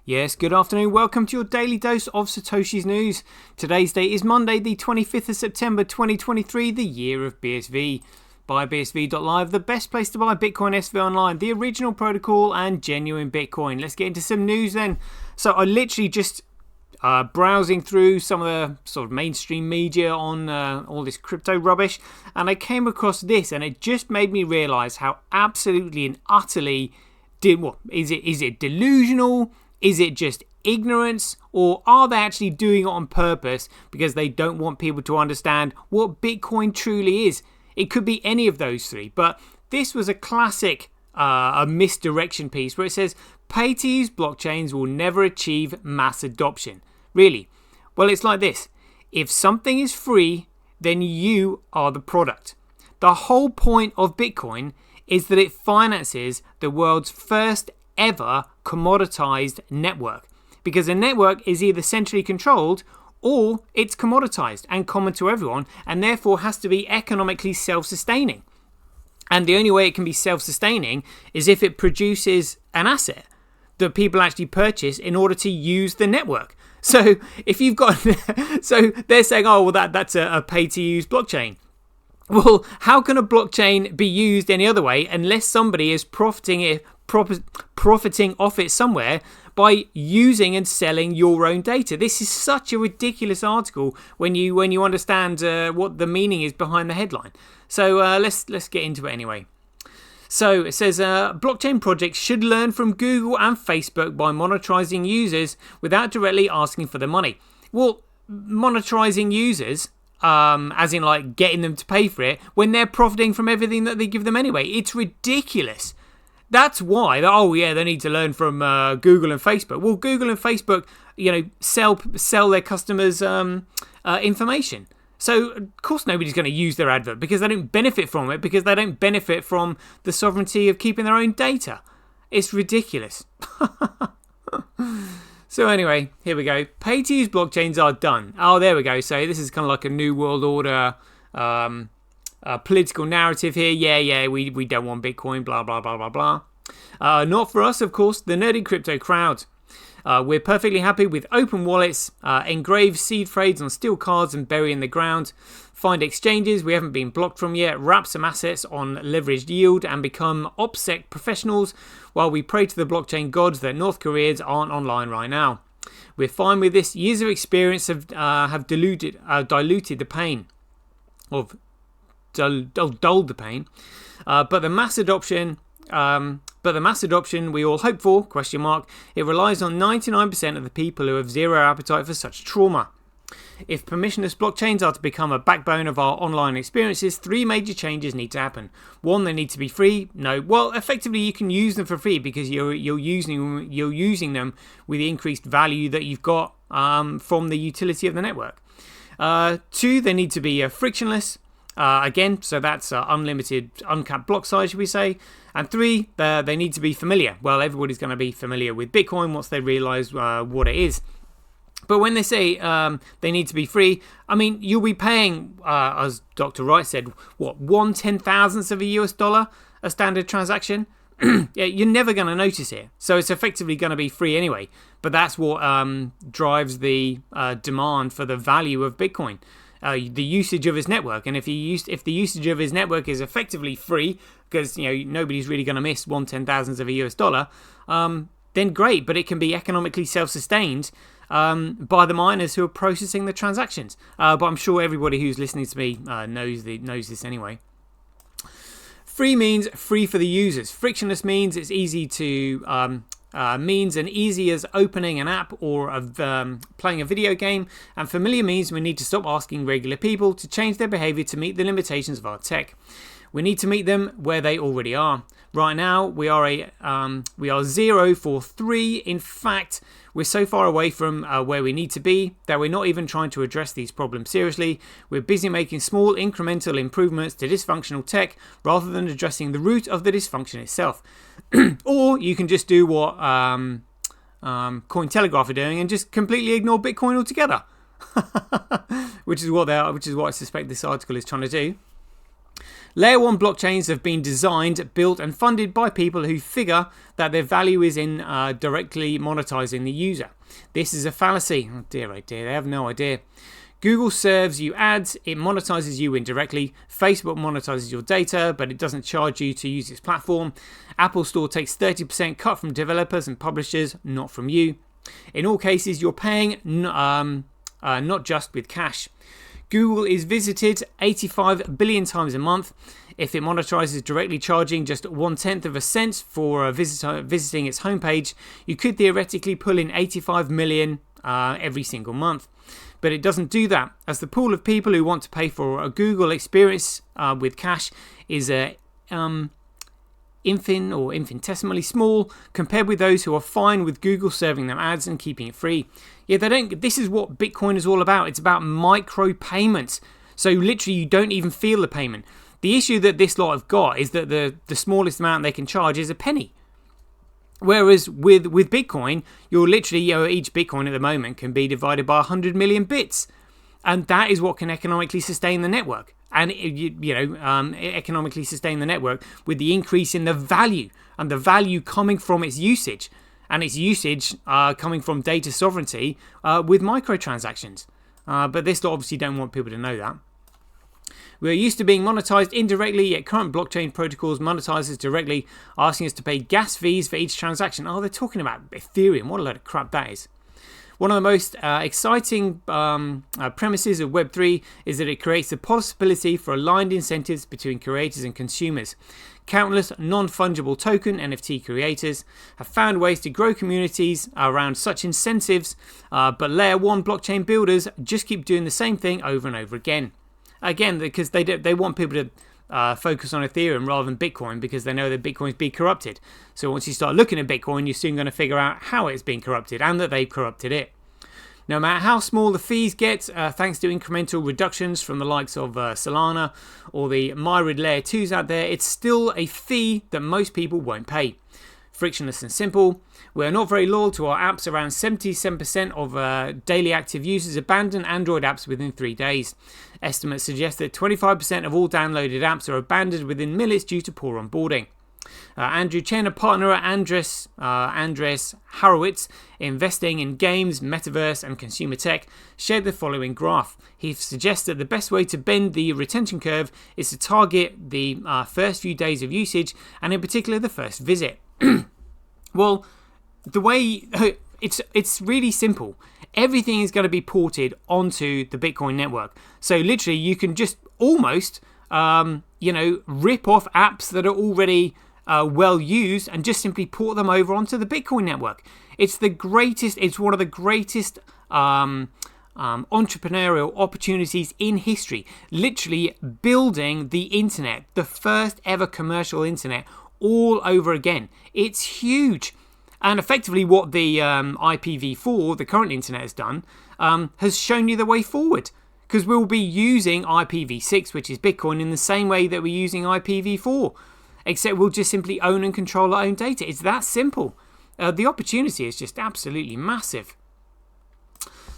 Yes, good afternoon. Welcome to your daily dose of Satoshi's news. Today's date is Monday, the 25th of September 2023, the year of BSV. Buy BSV.live, the best place to buy Bitcoin SV online, the original protocol and genuine Bitcoin. Let's get into some news then. So I literally just browsing through some of the sort of mainstream media on all this crypto rubbish, and I came across this, and it just made me realise how absolutely and utterly is it delusional? Is it just ignorance, or are they actually doing it on purpose because they don't want people to understand what Bitcoin truly is? It could be any of those three, but this was a classic a misdirection piece where it says pay-to-use blockchains will never achieve mass adoption. Really? Well, it's like this. If something is free, then you are the product. The whole point of Bitcoin is that it finances the world's first ever commoditized network, because a network is either centrally controlled or it's commoditized and common to everyone, and therefore has to be economically self-sustaining. And the only way it can be self-sustaining is if it produces an asset that people actually purchase in order to use the network. So if you've got so they're saying, oh well, that's a pay-to-use blockchain. Well, how can a blockchain be used any other way unless somebody is profiting off it somewhere by using and selling your own data? This is such a ridiculous article when you understand what the meaning is behind the headline. So let's get into it anyway. So it says blockchain projects should learn from Google and Facebook by monetizing users without directly asking for the money. Well, monetizing users, as in like getting them to pay for it when they're profiting from everything that they give them anyway. It's ridiculous. That's why, they need to learn from Google and Facebook. Well, Google and Facebook, sell their customers information. So, of course, nobody's going to use their advert because they don't benefit from it, because they don't benefit from the sovereignty of keeping their own data. It's ridiculous. So anyway, here we go. Pay-to-use blockchains are done. Oh, there we go. So this is kind of like a new world order political narrative here. Yeah, we don't want Bitcoin, blah, blah, blah, blah, blah. Not for us, of course, the nerdy crypto crowd. We're perfectly happy with open wallets, engrave seed phrase on steel cards and bury in the ground, find exchanges we haven't been blocked from yet, wrap some assets on leveraged yield and become OPSEC professionals while we pray to the blockchain gods that North Koreans aren't online right now. We're fine with this. Years of experience have diluted the pain, dulled the pain, but the mass adoption we all hope for, it relies on 99% of the people who have zero appetite for such trauma. If permissionless blockchains are to become a backbone of our online experiences, three major changes need to happen. One, they need to be free. No, well, effectively you can use them for free because you're using them with the increased value that you've got from the utility of the network. Two, they need to be frictionless. Again, so that's unlimited, uncapped block size, should we say. And three, they need to be familiar. Well, everybody's going to be familiar with Bitcoin once they realize what it is. But when they say they need to be free, I mean, you'll be paying, as Dr. Wright said, what, 1/10,000th of a US dollar a standard transaction? Yeah, you're never going to notice it. So it's effectively going to be free anyway. But that's what drives the demand for the value of Bitcoin. The usage of his network, and if the usage of his network is effectively free, because nobody's really going to miss 1/10,000th of a US dollar, then great. But it can be economically self-sustained by the miners who are processing the transactions. But I'm sure everybody who's listening to me knows this anyway. Free means free for the users. Frictionless means it's easy to means and easy as opening an app or playing a video game, and familiar means we need to stop asking regular people to change their behavior to meet the limitations of our tech. We need to meet them where they already are. Right now, we are 0 for 3. In fact, we're so far away from where we need to be that we're not even trying to address these problems seriously. We're busy making small incremental improvements to dysfunctional tech rather than addressing the root of the dysfunction itself. Or you can just do what Cointelegraph are doing and just completely ignore Bitcoin altogether, which is what I suspect this article is trying to do. Layer 1 blockchains have been designed, built and funded by people who figure that their value is in directly monetizing the user. This is a fallacy. Oh dear, they have no idea. Google serves you ads, it monetizes you indirectly. Facebook monetizes your data, but it doesn't charge you to use its platform. Apple Store takes 30% cut from developers and publishers, not from you. In all cases, you're paying not just with cash. Google is visited 85 billion times a month. If it monetizes directly charging just 1/10 of a cent for a visitor visiting its homepage, you could theoretically pull in 85 million every single month. But it doesn't do that, as the pool of people who want to pay for a Google experience with cash is infinitesimally small compared with those who are fine with Google serving them ads and keeping it free. Yeah, they don't. This is what Bitcoin is all about. It's about micro payments. So literally, you don't even feel the payment. The issue that this lot have got is that the smallest amount they can charge is a penny. Whereas with Bitcoin, you're literally, each Bitcoin at the moment can be divided by 100 million bits. And that is what can economically sustain the network. And, economically sustain the network with the increase in the value, and the value coming from its usage. And its usage coming from data sovereignty with microtransactions. But this obviously don't want people to know that. We are used to being monetized indirectly, yet current blockchain protocols monetize us directly, asking us to pay gas fees for each transaction. Oh, they're talking about Ethereum. What a load of crap that is. One of the most exciting premises of Web3 is that it creates the possibility for aligned incentives between creators and consumers. Countless non-fungible token NFT creators have found ways to grow communities around such incentives, but Layer 1 blockchain builders just keep doing the same thing over and over again. Again, because they want people to focus on Ethereum rather than Bitcoin, because they know that Bitcoin's being corrupted. So once you start looking at Bitcoin, you're soon going to figure out how it's been corrupted and that they've corrupted it. No matter how small the fees get, thanks to incremental reductions from the likes of Solana or the myriad Layer 2s out there, it's still a fee that most people won't pay. Frictionless and simple. We are not very loyal to our apps. Around 77% of daily active users abandon Android apps within 3 days. Estimates suggest that 25% of all downloaded apps are abandoned within minutes due to poor onboarding. Andrew Chen, a partner at Andres Horowitz, investing in games, metaverse and consumer tech, shared the following graph. He suggests that the best way to bend the retention curve is to target the first few days of usage, and in particular the first visit. Well, the way it's really simple. Everything is going to be ported onto the Bitcoin network. So literally, you can just almost, rip off apps that are already well used and just simply port them over onto the Bitcoin network. It's the greatest. It's one of the greatest entrepreneurial opportunities in history. Literally building the internet, the first ever commercial internet, all over again. It's huge. And effectively what the IPv4, the current internet, has done, has shown you the way forward. Because we'll be using IPv6, which is Bitcoin, in the same way that we're using IPv4. Except we'll just simply own and control our own data. It's that simple. The opportunity is just absolutely massive.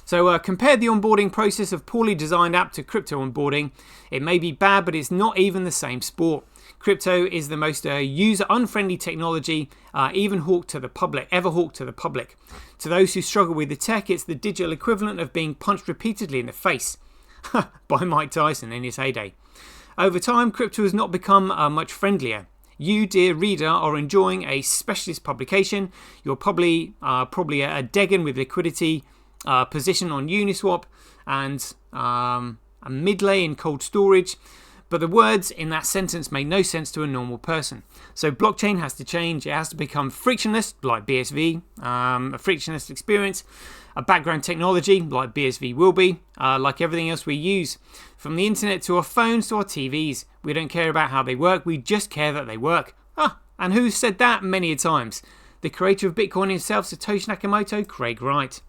So compare the onboarding process of poorly designed app to crypto onboarding. It may be bad, but it's not even the same sport. Crypto is the most user-unfriendly technology ever hawked to the public. To those who struggle with the tech, it's the digital equivalent of being punched repeatedly in the face by Mike Tyson in his heyday. Over time, crypto has not become much friendlier. You, dear reader, are enjoying a specialist publication. You're probably a Degan with liquidity position on Uniswap and a midlay in cold storage. But the words in that sentence make no sense to a normal person. So blockchain has to change. It has to become frictionless, like BSV, a frictionless experience, a background technology, like BSV will be, like everything else we use. From the internet to our phones to our TVs, we don't care about how they work, we just care that they work. And who said that many a times? The creator of Bitcoin himself, Satoshi Nakamoto, Craig Wright.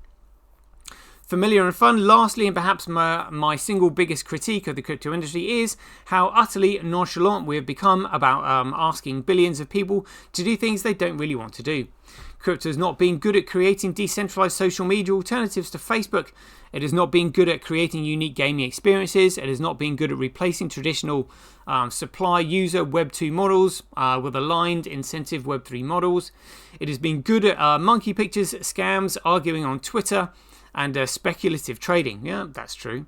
Familiar and fun. Lastly, and perhaps my single biggest critique of the crypto industry is how utterly nonchalant we have become about asking billions of people to do things they don't really want to do. Crypto has not been good at creating decentralized social media alternatives to Facebook. It has not been good at creating unique gaming experiences. It has not been good at replacing traditional supply user Web 2 models with aligned incentive Web 3 models. It has been good at monkey pictures, scams, arguing on Twitter, and speculative trading. Yeah, that's true.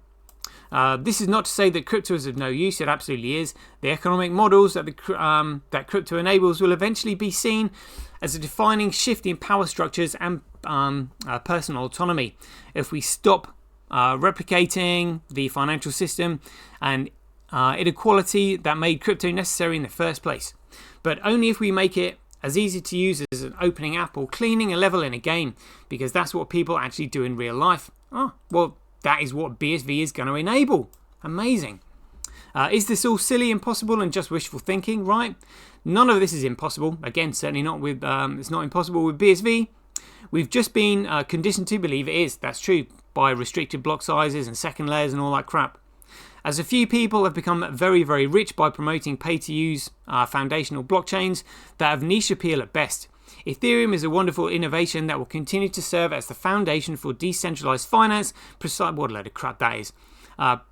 This is not to say that crypto is of no use. It absolutely is. The economic models that that crypto enables will eventually be seen as a defining shift in power structures and personal autonomy. If we stop replicating the financial system and inequality that made crypto necessary in the first place, but only if we make it as easy to use as an opening app or cleaning a level in a game, because that's what people actually do in real life. Oh, well, that is what BSV is going to enable. Amazing. Is this all silly, impossible, and just wishful thinking? Right. None of this is impossible. Again, certainly not with. It's not impossible with BSV. We've just been conditioned to believe it is. That's true, by restricted block sizes and second layers and all that crap. As a few people have become very, very rich by promoting pay-to-use foundational blockchains that have niche appeal at best. Ethereum is a wonderful innovation that will continue to serve as the foundation for decentralized finance. What a load of crap that is.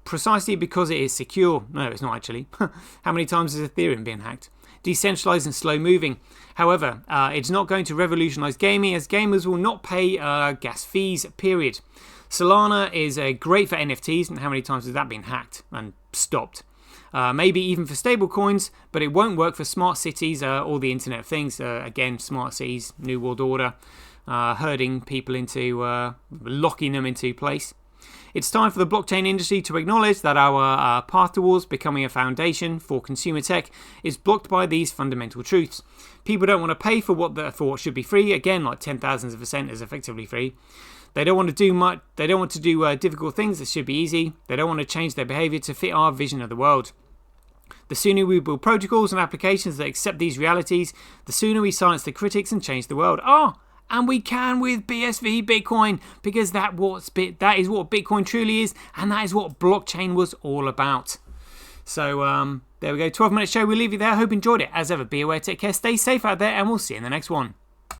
Precisely because it is secure. No, it's not actually. How many times has Ethereum been hacked? Decentralized and slow moving. However, it's not going to revolutionize gaming, as gamers will not pay gas fees, period. Solana is great for NFTs, and how many times has that been hacked and stopped? Maybe even for stable coins, but it won't work for smart cities or the Internet of Things. Again, smart cities, New World Order, herding people into, locking them into place. It's time for the blockchain industry to acknowledge that our path towards becoming a foundation for consumer tech is blocked by these fundamental truths. People don't want to pay for what should be free. Again, like 0.010% is effectively free. They don't want to do much. They don't want to do difficult things that should be easy. They don't want to change their behavior to fit our vision of the world. The sooner we build protocols and applications that accept these realities, the sooner we silence the critics and change the world. And we can with BSV Bitcoin, because that is what Bitcoin truly is, and that is what blockchain was all about. So there we go, 12-minute show. We'll leave you there. Hope you enjoyed it. As ever, be aware, take care, stay safe out there, and we'll see you in the next one.